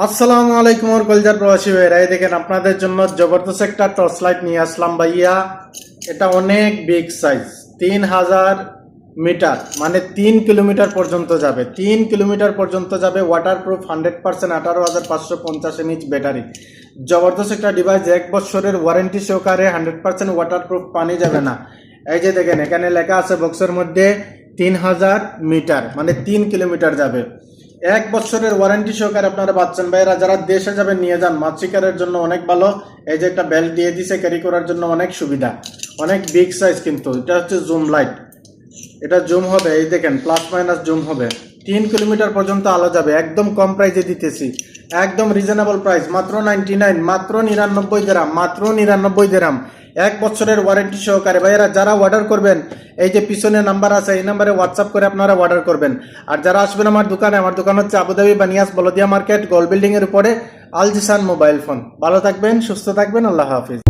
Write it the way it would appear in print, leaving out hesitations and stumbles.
আসসালামু আলাইকুম ওর কলজার প্রবাসী ভাইরা, এই দেখেন আপনাদের জন্য জবরদস্ত একটা টর্চ লাইট নিয়ে আসলাম ভাইয়া। এটা অনেক বিগ সাইজ, 3000 মিটার মানে 3 কিলোমিটার পর্যন্ত যাবে। 3 কিলোমিটার পর্যন্ত যাবে, ওয়াটারপ্রুফ 100%, 18,550 mAh ব্যাটারি। জবরদস্ত একটা ডিভাইস, 1 বছরের ওয়ারেন্টি সহকারে, 100% ওয়াটারপ্রুফ, পানি যাবে না। এই যে দেখেন এখানে লেখা আছে বক্সের মধ্যে 3000 মিটার মানে 3 কিলোমিটার যাবে। 1 বছরের ওয়ারেন্টি সহকারে আপনারা পাচ্ছেন ভাইরা। যারা দেশে যাবেন নিয়ে যান, মাছ শিকারের জন্য অনেক ভালো। এই যে একটা বেল্ট দিয়ে দিছে, ক্যারি করার জন্য অনেক সুবিধা, অনেক বিগ সাইজ। কিন্তু এটা হচ্ছে জুম লাইট, এটা জুম হবে, এই দেখেন প্লাস মাইনাস জুম হবে। 3 কিলোমিটার পর্যন্ত আলো যাবে। একদম কম প্রাইসে দিতেছি, একদম রিজনেবল প্রাইস, মাত্র 99, মাত্র 99 দিরহাম, মাত্র 99 দিরহাম। 1 বছরের ওয়ারেন্টি সহকারে। ভাইয়েরা যারা অর্ডার করবেন, এই যে পিছনে নাম্বার আছে, এই নাম্বারে হোয়াটসঅ্যাপ করে আপনারা অর্ডার করবেন। আর যারা আসবেন আমার দোকানে, আমার দোকান হচ্ছে আবুধাবি বানিয়াস বলদিয়া মার্কেট, গোল বিল্ডিং এর উপরে, আল জিসান মোবাইল ফোন। ভালো থাকবেন, সুস্থ থাকবেন, আল্লাহ হাফিজ।